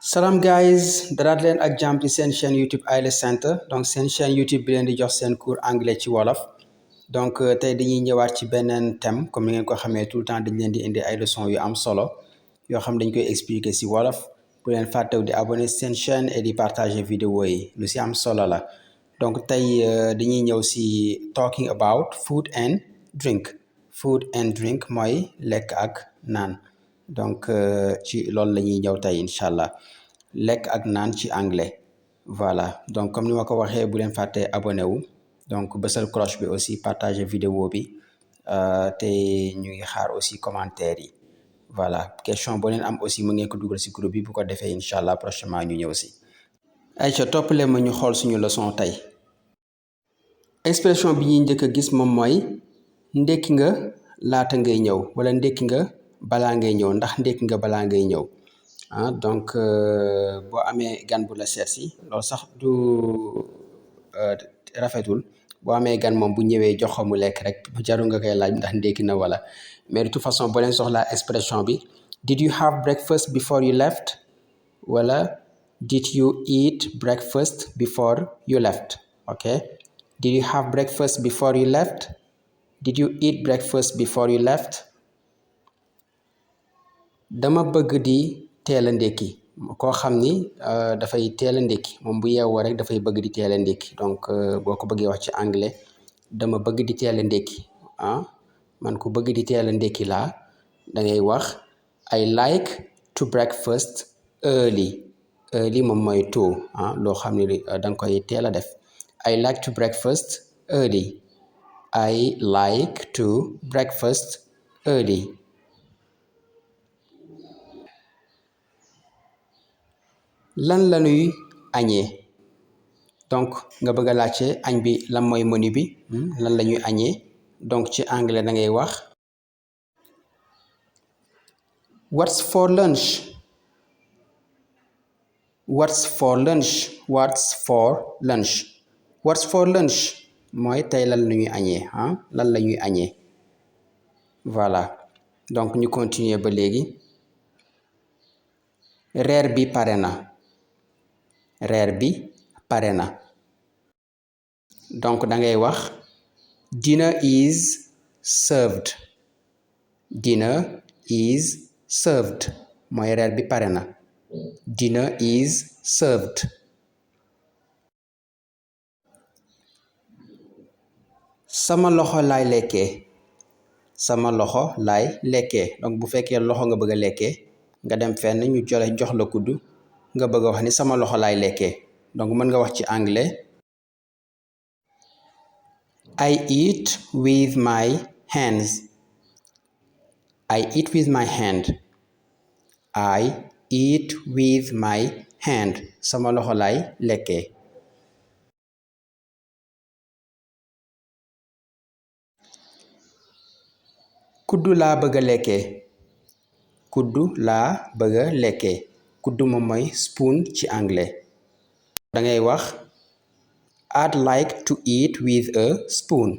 Salam guys, dalaat leen ak jàmm ci seen chaîne YouTube Allez Center donc seen chaîne YouTube bi leen di jox seen cours anglais ci wolof donc tey dañuy ñëwaat ci beneen thème comme ni ngeen ko xamee tout le temps dañ leen di indi ay leçons yu am solo yoo xam dañ koy expliquer ci wolof bu leen fàttew di abonner seen chaîne et di partager vidéo yi lu ci am solo la donc tey dañuy ñëw ci talking about food and drink mooy lekk ak naan donc ci loolu la ñuy ñëw tey incha allah lekk ak naan ci anglais voilà donc comme ni ma ko waxee bu leen fàttee abonné wu donc bësal cloche bi aussi partager vidéo bi te ñu ngi xaar aussi commentaire yi voilà question boo leen am aussi mu ngeen ko dugal ci groupe bi bu ko defee incha allah prochainement ñu ñëw si ayca toppale ma ñu xool suñu leçon tey expression bi ñuy njëkk a gis moom mooy ndekki nga laata ngay ñëw wala ndekki nga balaa ngay ñëw ndax ndekki nga balaa ngay ñëw donc boo amee gan bu la seet si loolu sax du rafetul boo amee gan moom bu ñëwee jox ko mu lekk rek bu jarul nga koy laaj ndax ndekki na wala mais de toute façon boo leen soxlaa expression bi did you have breakfast before you left wala did you eat breakfast before you left ok did you have breakfast before you left did you eat breakfast before you left dama bëgg di teel a ndékki koo xam ni dafay teel a ndékki moom bu yeewoo rek dafay bëgg di teel a ndékki donc boo ko bëggee wax ci anglais dama bëgg di teel a ndékki man ku bëgg di teel a ndékki laa da ngay wax I like to breakfast early moom mooy tôt loo xam ne da nga koy teel a def I like to breakfast early I like to breakfast early lan la ñuy añee donc nga bëgg a laajte añ bi lan mooy menu bi lan la ñuy añee donc ci anglais da ngay wax what's for lunch what's for lunch what's for lunch what's for lunch mooy tey lan la ñuy añee lan la ñuy añee voilà donc ñu continuer ba léegi reer bi pare na reer bi pare na donc da ngay wax dinner is served dinner is served mooy reer bi pare na dinner is served sama loxo laay lekkee sama loxo laay lekkee donc bu fekkee loxo nga bëgg a lekkee nga dem fenn ñu jox la kudd nga bëgg a wax ni sama loxo laay lekkee donc mën nga wax ci anglais I eat with my hands I eat with my hand I eat with my hand sama loxo laay lekkee kuddu laa bëgg a lekkee kuddu laa bëgg a lekkee kuddu moom mooy spoon ci anglais da ngay wax I'd like to eat with a spoon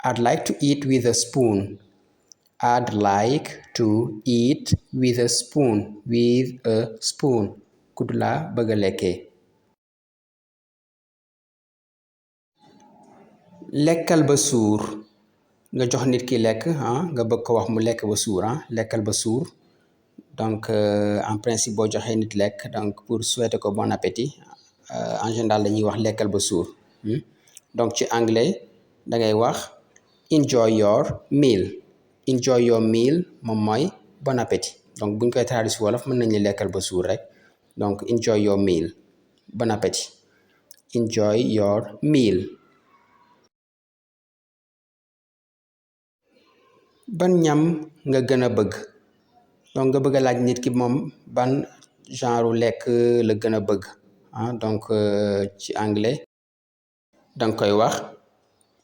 I'd like to eat with a spoon I'd like to eat with a spoon kuddu laa bëgg a lekkee lekkal ba suur nga jox nit ki lekk nga bëgg ko wax mu lekk ba suur lekkal ba suur donc en principe boo joxee nit lekk donc pour souhaiter ko bon appétit en général dañuy wax lekkal ba suur donc ci anglais da ngay wax enjoy your meal moom mooy bon appétit donc buñ koy traduire wolof mën nañu lekkal ba suur rek donc enjoy your meal bon appétit enjoy your meal ban ñam nga gën a bëgg donc nga bëgg a laaj nit ki moom ban genre lekk la gën a bëgg donc ci anglais danga koy wax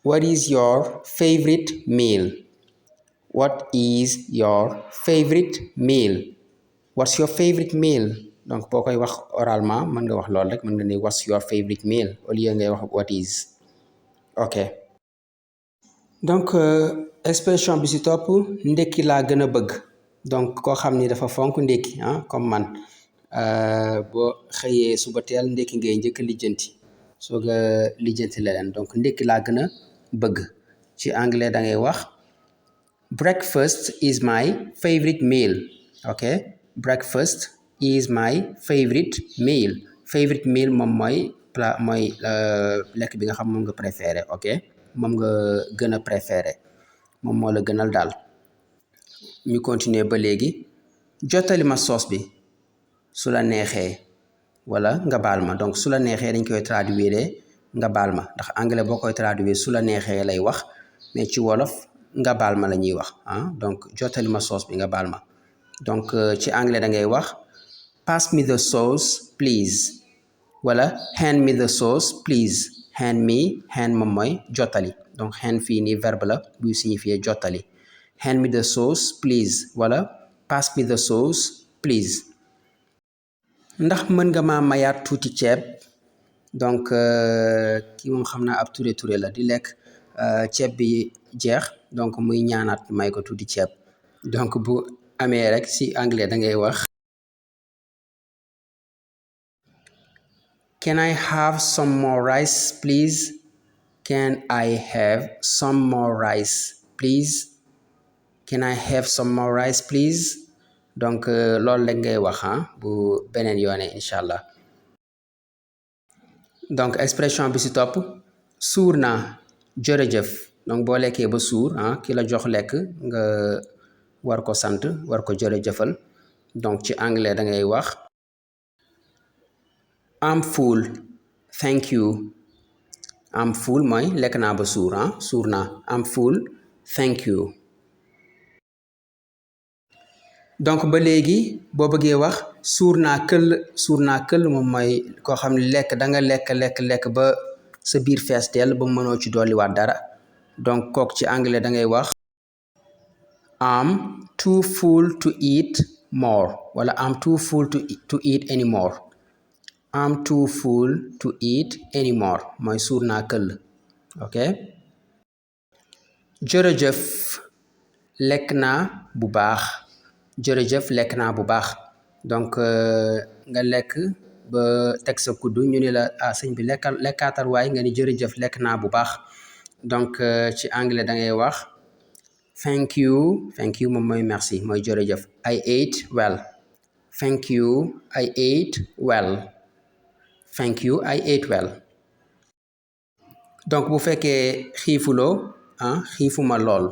what is your favorite meal what is your favorite meal what's your favorite meal donc boo koy wax oralement mën nga wax loolu rek mën nga ne what's your favorite meal au lieu ngay wax what is ok donc expression bi ci topp ndekki laa gën a bëgg donc koo xam ni dafa fonk ndekki comme man boo xëyee suba teel ndékki ngay njëkk lijjanti soog a lijjanti leneen donc ndékki laa gën a bëgg ci anglais da ngay wax breakfast is my favorite meal. Ok, breakfast is my favorite meal moom mooy plat mooy lekk bi nga xam moom nga préféré. Ok, moom nga gën a préféré, moom moo la gënal daal. ñu continuer ba léegi jottali ma sauce bi su la neexee wala nga baal ma. donc su la neexee dañ koy traduire nga baal ma, ndax anglais boo koy traduire su la neexee lay wax, mais ci wolof nga baal ma la ñuy wax donc jottali ma sauce bi nga baal ma. donc ci anglais da ngay wax pass me the sauce please wala hand me the sauce please. hand moom mooy jottali, donc hand fii nii verbe la buy signifier jottali. hand me the sauce please wala pass me the sauce please. ndax mën nga ma mayaat tuuti ceeb. donc kii moom xam naa ab ture la di lekk ceeb bi jeex donc muy ñaanaat may ko tuuti ceeb. donc bu amee rek ci anglais da ngay wax can I have some more rice please. can I have some more rice please. can I have some more rice please. donc loolu la ngay wax bu beneen yoone incha allah. donc expression bi ci topp suur naa jërëjëf. donc boo lekkee ba suur ki la jox lekk nga war ko sant, war ko jërëjëfal. donc ci anglais da ngay wax I'm full thank you. I'm full mooy lekk naa ba suur suur naa. I'm full thank you. donc ba léegi boo bëggee wax suur naa këll moom mooy koo xam ne lekk da nga lekk ba sa biir fees dell ba mënoo ci dolliwaat dara. donc kook ci anglais da ngay wax I'm too full to eat more wala I'm too full to eat anymore. I'm too full to eat anymore mooy suur naa këll. ok, jërëjëf lekk naa bu baax. jërëjëf lekk naa bu baax. donc nga lekk ba teg sa kuddu ñu ne la sëñ bi lekkaatal waay nga ni jërëjëf lekk naa bu baax. donc ci anglais da ngay wax thank you moom mooy merci mooy jërëjëf. I ate well. thank you I ate well. thank you I ate well. donc bu fekkee xiifuloo xiifuma lool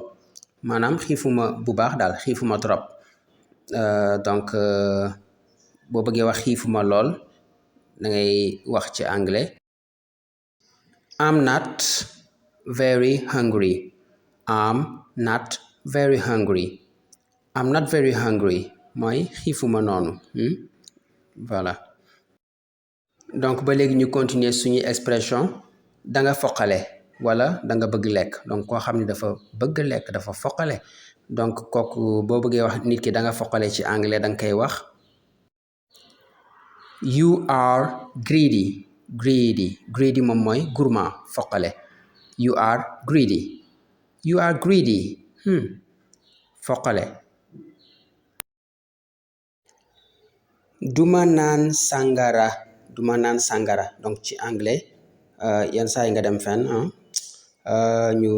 maanaam xiifuma bu baax daal, xiifuma trop. donc boo bëggee wax xiifuma lool da ngay wax ci anglais I'm not very hungry. I'm not very hungry. I'm not very hungry mooy xiifuma noonu. voilà. donc ba léegi ñu continuer suñuy expression da nga foqale wala da nga bëgg lekk. donc koo xam ne dafa bëgg lekk dafa foqale. donc kooku boo bëggee wax nit ki da nga foqale ci anglais da nga koy wax you are greedy moom mooy gourmand foqale. you are greedy foqale. duma naan sàngara donc ci anglais yenn saa yi nga dem fenn ñu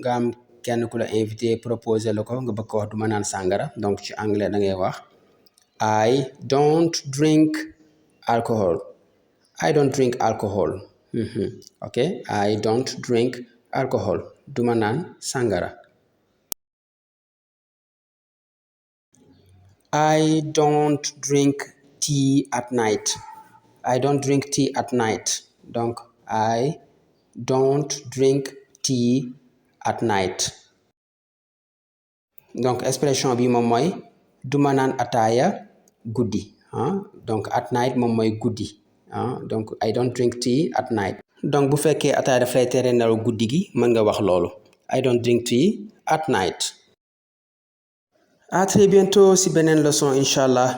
nga am kenn ku la invité proposé la ko nga bëgg ko wax duma naan sàngara. donc ci anglais da ngay wax I don't drink alcohol. ok, I don't drink alcohol duma naan sàngara. I don't drink tea at night. donc I don't drink tea at night. donc expression bi moom mooy duma naan ataaya guddi donc at night moom mooy guddi donc I don't drink tea at night. donc bu fekkee ataaya daf lay tere nelaw guddi gi mën nga wax loolu I don't drink tea at night. à très bientôt si beneen leçon incha allah.